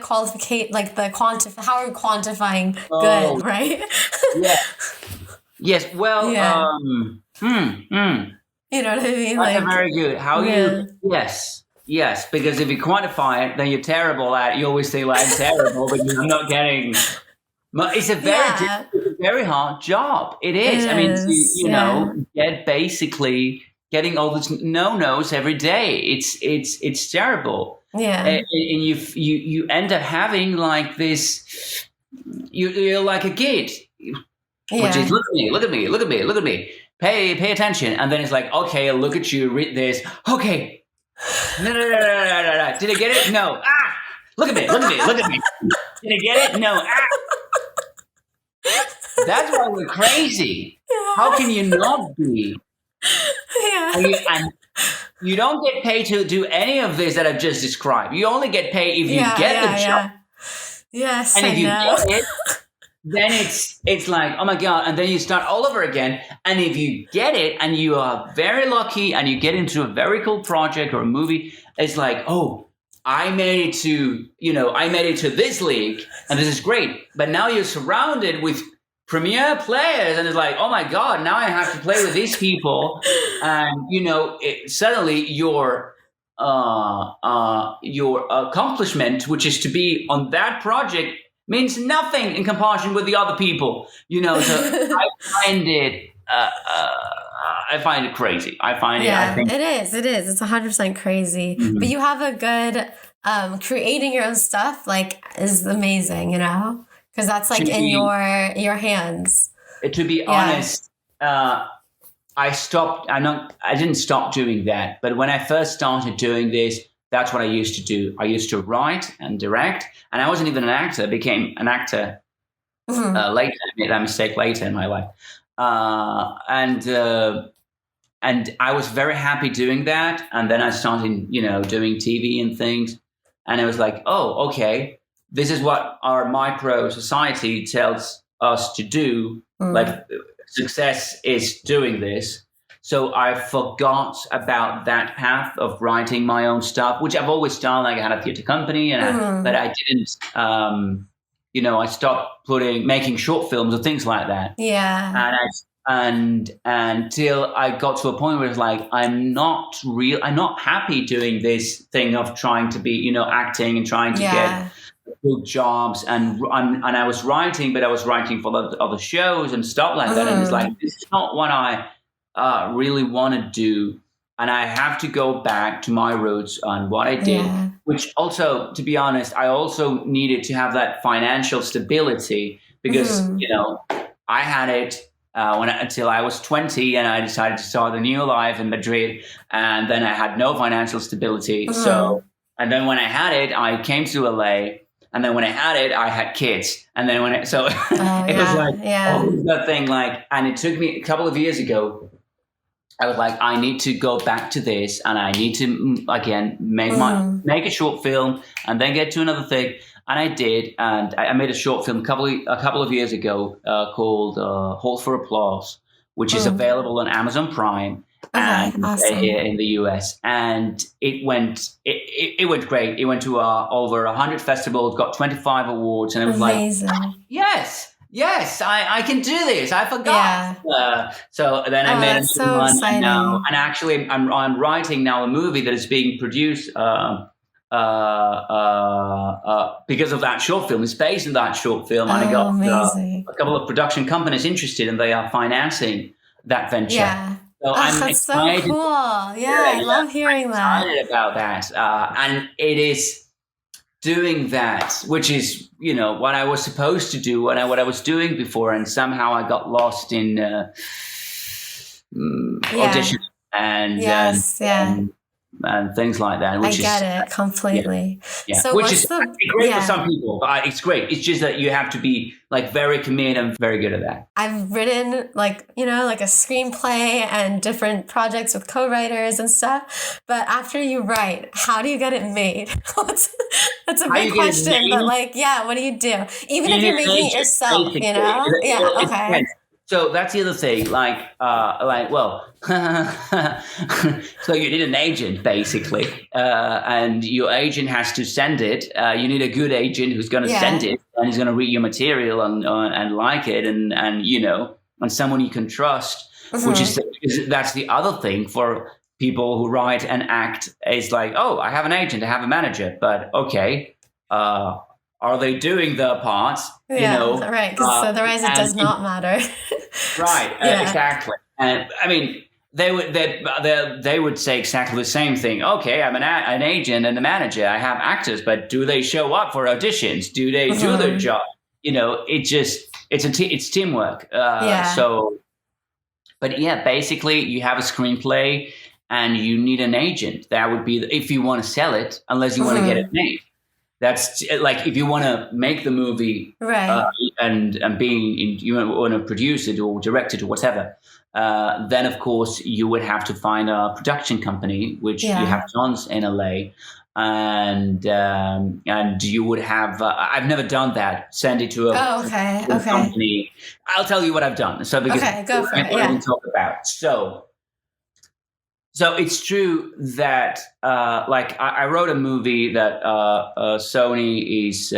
qualification, like the how are we quantifying good, right? Yes. Well. You know what I mean? That's Like, very good. How yeah. Yes, because if you quantify it, then you're terrible at it. You always say, like, I'm terrible because I'm not getting. It's a very Yeah, very hard job. It it is. I mean, to, is. Yeah. get basically getting all these no-nos every day. It's terrible. Yeah. And you end up having like this. You're like a kid, which is Yeah. look at me, look at me, look at me, look at me. Pay attention, and then it's like, okay, look at you, read this. Okay, no. Did I get it? No. Ah, look at me, look at me, look at me. Did I get it? No. Ah. That's why we're crazy. How can you not be? Yeah. And you don't get paid to do any of this that I've just described. You only get paid if you get the job. Yes, And if you know. get it, then it's like, oh my God. And then you start all over again. And if you get it and you are very lucky and you get into a very cool project or a movie, it's like, oh, I made it to this league and this is great. But now you're surrounded with premier players and it's like, oh my God, now I have to play with these people. And, suddenly your accomplishment, which is to be on that project, means nothing in comparison with the other people. So I find it. I find it crazy. I find it. I think it is. It's 100% crazy. Mm-hmm. But you have a good creating your own stuff. Like, is amazing. Because that's like in your hands. To be honest, I stopped. I didn't stop doing that. But when I first started doing this, that's what I used to do. I used to write and direct, and I wasn't even an actor. I became an actor later. I made that mistake later in my life, and I was very happy doing that. And then I started, doing TV and things, and I was like, oh, okay, this is what our micro society tells us to do. Like, success is doing this. So I forgot about that path of writing my own stuff, which I've always done. Like, I had a theater company, but I didn't. I stopped making short films or things like that. Yeah. And until I got to a point where it's like, I'm not happy doing this thing of trying to be, acting and trying to get good jobs. And I was writing, but I was writing for other shows and stuff like that. And it's like, this is not what I really want to do, and I have to go back to my roots on what I did, which also, to be honest, I also needed to have that financial stability because, I had it until I was 20 and I decided to start a new life in Madrid, and then I had no financial stability. So, and then when I had it, I came to LA. And then when I had it, I had kids. And then it was like, that thing, like, and it took me a couple of years ago. I was like, I need to go back to this, and I need to again make a short film, and then get to another thing. And I did, and I made a short film a couple of years ago called "Hold for Applause," which is available on Amazon Prime and awesome. Here in the US. And it went great. It went to over 100 festivals, got 25 awards, and it was amazing. Like, yes, I can do this. I forgot. So then I made another one, exciting. and actually I'm writing now a movie that is being produced because of that short film. It's based on that short film, and I got a couple of production companies interested, and they are financing that venture. Yeah. So I'm excited. So cool. I love hearing that. Excited about that, and it is doing that, which is what I was supposed to do, what I was doing before, and somehow I got lost in audition and things like that. Which I get it completely. Yeah. So which is great for some people, but it's great. It's just that you have to be like very committed and very good at that. I've written like a screenplay and different projects with co-writers and stuff. But after you write, how do you get it made? That's a big question. But what do you do? Even if you're making it yourself, okay. So that's the other thing, so you need an agent, basically, and your agent has to send it. You need a good agent who's going to send it, and he's going to read your material and like it, and someone you can trust. which is that's the other thing for people who write and act is like, oh, I have an agent, I have a manager, but okay, are they doing their parts? Yeah, right. Because otherwise, it does not matter. Right. Exactly. And I mean, they would say exactly the same thing. Okay, I'm an agent and a manager. I have actors, but do they show up for auditions? Do they do their job? It's teamwork. So, but yeah, basically, you have a screenplay and you need an agent. That would be if you want to sell it, unless you want to get it made. That's like if you want to make the movie, right? And you want to produce it or direct it or whatever. Then of course you would have to find a production company, which you have tons in LA, and you would have. I've never done that. Send it to a company. I'll tell you what I've done. So because go for it. Yeah. Talk about So it's true that I wrote a movie that Sony is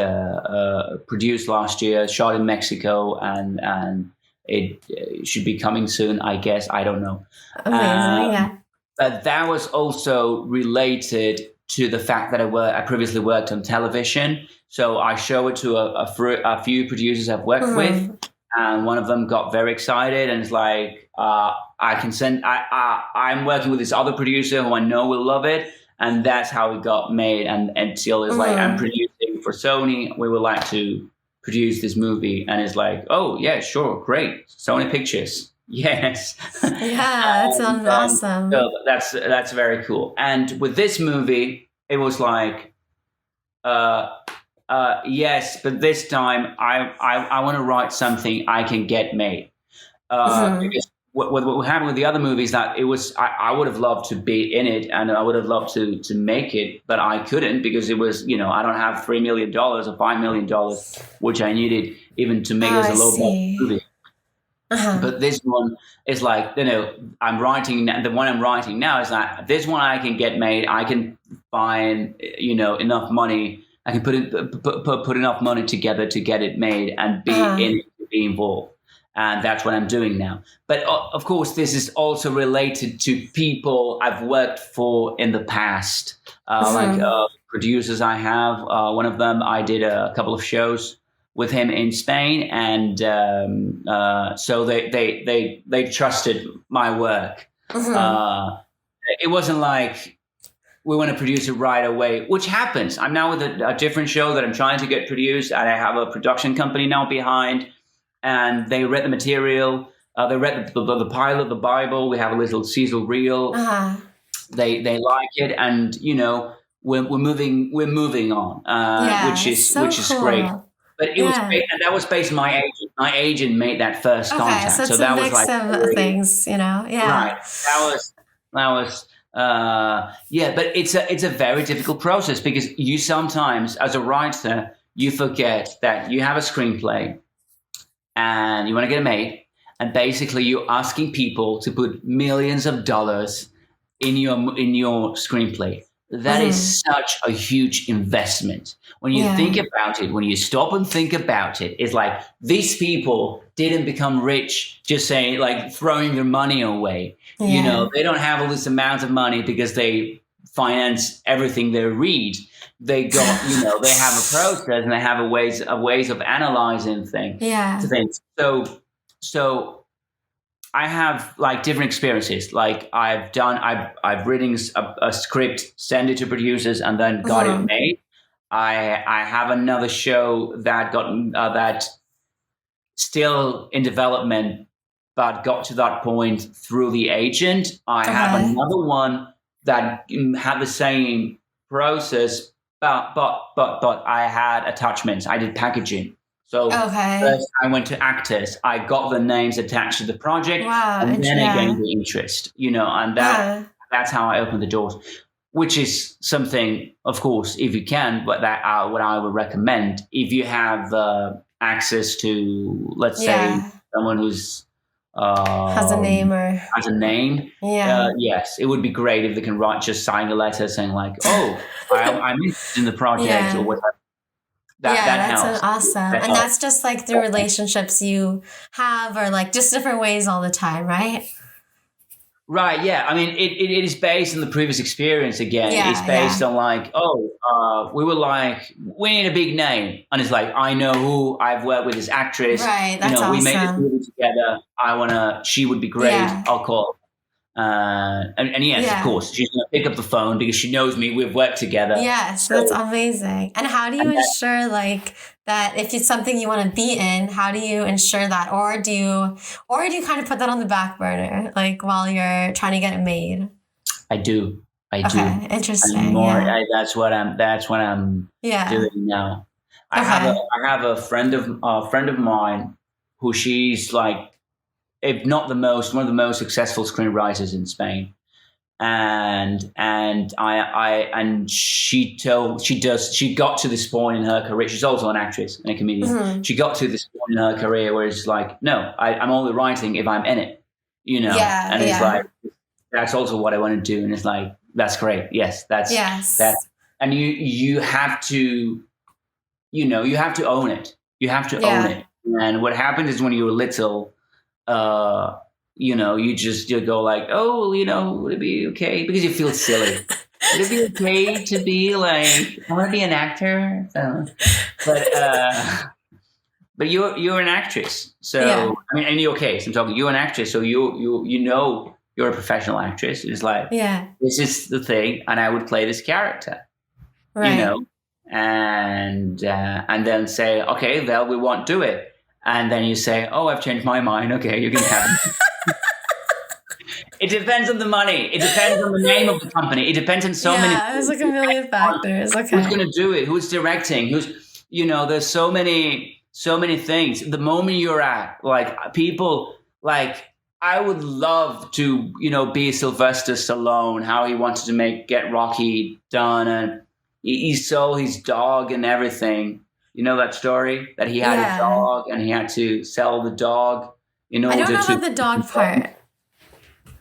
produced last year, shot in Mexico, and it should be coming soon, I guess. I don't know. Amazing, But that was also related to the fact that I previously worked on television. So I show it to a few producers I've worked with, and one of them got very excited and is like, I'm working with this other producer who I know will love it. And that's how it got made. And Till is like, I'm producing for Sony. We would like to produce this movie. And it's like, oh, yeah, sure. Great. Sony Pictures. Yes. Yeah, that sounds awesome. So that's very cool. And with this movie, it was like, yes, but this time I want to write something I can get made. Because what happened with the other movies that it was I would have loved to be in it and I would have loved to make it, but I couldn't because it was I don't have $3 million or $5 million, which I needed even to make it as a low budget movie. But this one is like I'm writing the one I'm writing now is like this one I can get made. I can find enough money. I can put enough money together to get it made and be in it, to be involved. And that's what I'm doing now. But of course, this is also related to people I've worked for in the past, like producers I have. One of them, I did a couple of shows with him in Spain, and so they trusted my work. It wasn't like we want to produce it right away, which happens. I'm now with a different show that I'm trying to get produced, and I have a production company now behind. And they read the material. They read the pilot, the Bible. We have a little sizzle reel. They like it, and we're moving on, which is cool. great. But it was and that was based on my agent. My agent made that first contact. So it's that a mix was like of things, Yeah. Right. That was. But it's a very difficult process because you sometimes, as a writer, you forget that you have a screenplay. And you want to get it made, and basically you're asking people to put millions of dollars in your screenplay. That is such a huge investment. When you think about it, when you stop and think about it, it's like these people didn't become rich just saying like throwing their money away. They don't have all this amount of money because they finance everything they read. They got, they have a process and they have ways of analyzing things. So I have like different experiences. Like I've written a script, sent it to producers, and then got it made. I have another show that got that still in development, but got to that point through the agent. I have another one that had the same process. But I had attachments. I did packaging. So first I went to actors. I got the names attached to the project, and then I gained the interest. And that's how I opened the doors. Which is something, of course, if you can, but that what I would recommend if you have access to, let's say, someone who's has a name. Yes, it would be great if they can sign a letter saying like, "Oh, I'm interested in the project" or whatever. That that's awesome, that's just like through relationships you have, or like just different ways all the time, right? Right, yeah. I mean, it is based on the previous experience again. Yeah, It's based yeah. on like, we were like, we need a big name. And it's like, I know who I've worked with this actress. Right. That's We made this awesome. movie together. she would be great. Yeah. I'll call. And yes, of Yeah. course, she's going to pick up the phone because she knows me. We've worked together. Yes, that's So, amazing. And how do you and that, ensure like that if it's something you want to be in, how do you ensure that? Or do you kind of put that on the back burner, like while you're trying to get it made? I do. I do. Okay, interesting. And more, Yeah. that's what I'm Yeah. doing now. Okay. I have a friend of mine who she's like, if not one of the most successful screenwriters in Spain. And she got to this point in her career. She's also an actress and a comedian. Mhm. She got to this point in her career where it's like, no, I'm only writing if I'm in it, Yeah, and it's yeah. like, that's also what I want to do. And it's like, that's great. Yes, Yes. and you have to, you have to own it. You have to Yeah. own it. And what happened is when you were little, you go like, oh, would it be okay? Because you feel silly. Would it be okay to be like, I want to be an actor? But you're an actress. So, Yeah. I mean, in your case, I'm talking, you're an actress. So you're a professional actress. It's like, Yeah. this is the thing. And I would play this character, Right. and then say, okay, well, we won't do it. And then you say, oh, I've changed my mind. Okay, you can have it. It depends on the money. It depends on the name of the company. It depends on so many Yeah, there's like a million factors. Who's Okay. going to do it? Who's directing? There's so many things. The moment you're at, like, people, like, I would love to, be Sylvester Stallone, how he wanted to get Rocky done, and he sold his dog and everything. You know that story that he had Yeah. a dog and he had to sell the dog in order I don't know to. about the dog part.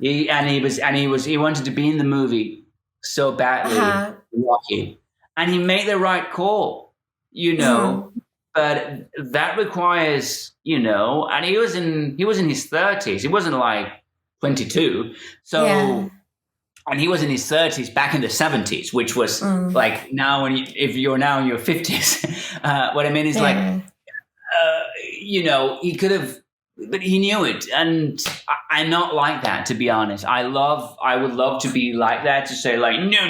He wanted to be in the movie so badly, Uh-huh. Rocky, and he made the right call, Mhm. But that requires, and he was in his 30s. He wasn't like 22, so. Yeah. And he was in his 30s back in the 70s, which was like now if you're now in your 50s. What I mean is like, he could have, but he knew it. And I'm not like that, to be honest. I would love to be like that, to say like, no,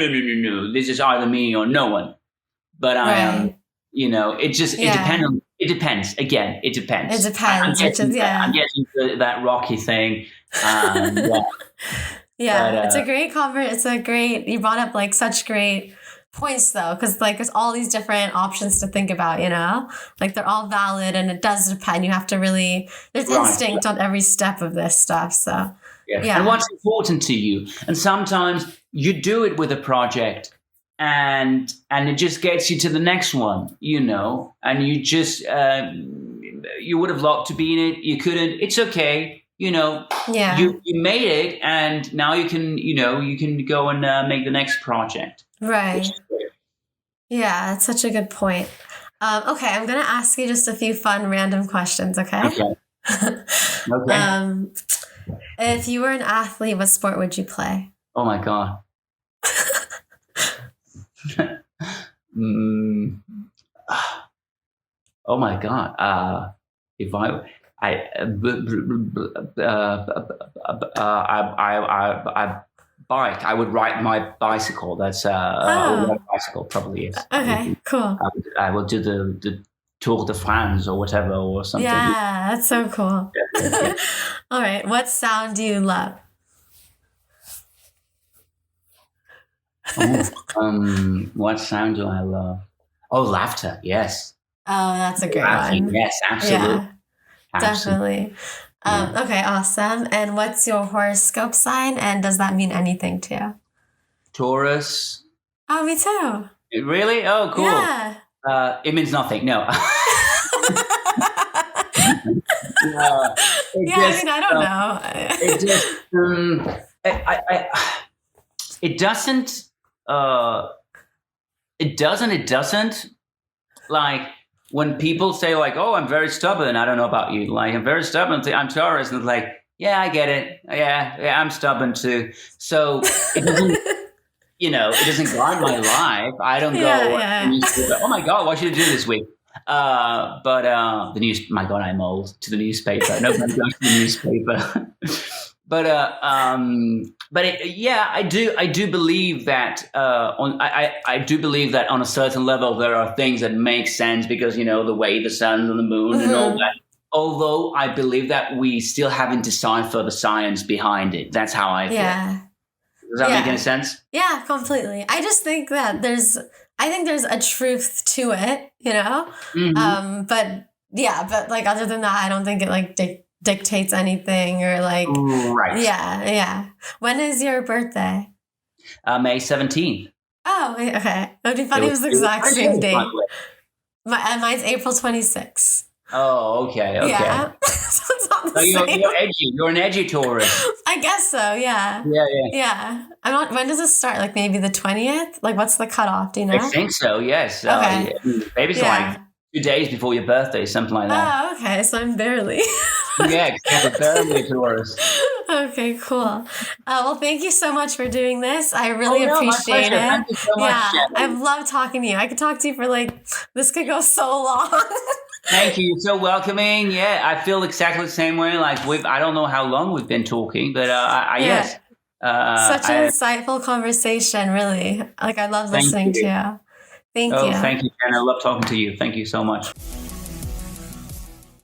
this is either me or no one. But I am, it depends. It depends. Again, it depends. It depends. I'm getting to that Rocky thing. Yeah, But, it's a great, you brought up like such great points though, because like there's all these different options to think about, like they're all valid and it does depend. You have to really, there's instinct on every step of this stuff. So, yeah. And what's important to you. And sometimes you do it with a project and it just gets you to the next one, and you just, you would have loved to be in it. You couldn't. It's okay. Yeah. You made it, and now you can go and make the next project. Right. Yeah, that's such a good point. Okay, I'm gonna ask you just a few fun random questions. Okay. Okay. If you were an athlete, what sport would you play? Oh my God. Oh my God. If I bike. I would ride my bicycle. That's a bicycle probably is. Okay, cool. I will do the Tour de France or whatever or something. Yeah, that's so cool. Yeah. All right, what sound do you love? What sound do I love? Oh, laughter. Yes. Oh, that's a great one. Yes, absolutely. Yeah, definitely. Okay, awesome. And what's your horoscope sign? And does that mean anything to you? Taurus. Oh, me too. Really? Oh, cool. Yeah. It means nothing. No. I don't know. It doesn't. It doesn't. Like when people say like, "Oh, I'm very stubborn." I don't know about you. Like I'm very stubborn. I'm Taurus, and it's like, Yeah, I get it. Yeah, I'm stubborn too. So it doesn't, it doesn't guide my life. I don't go to the newspaper, oh my God, what should I do this week? But the news, my God, I'm old, to the newspaper. Nobody goes to the newspaper. I do believe that I do believe that on a certain level there are things that make sense because the way the sun and the moon and all that. Although I believe that we still haven't deciphered the science behind it. That's how I feel. Yeah. Does that make any sense? Yeah, completely. I just think that there's a truth to it, but like other than that, I don't think it like dictates anything or like. Right. Yeah. When is your birthday? May 17th. Oh, okay. It would be funny if it was the exact same date. Mine's April 26th. Oh, okay. Yeah. So it's not the same. You're edgy. You're an edgy Taurus. I guess so, yeah. Yeah. I'm not, when does it start? Like maybe the 20th? Like what's the cutoff? Do you know? I think so, yes. Okay. Maybe it's like 2 days before your birthday, something like that. Oh, okay. So I'm barely. Yeah, barely a Taurus. Okay, cool. Well, thank you so much for doing this. I really appreciate it. Thank you so much, Jenny. I've loved talking to you. I could talk to you for this could go so long. Thank you. You're so welcoming. Yeah, I feel exactly the same way. Like I don't know how long we've been talking, but yes. Such an insightful conversation, really. Like I love listening to you. Thank you. Thank you, Jen. I love talking to you. Thank you so much.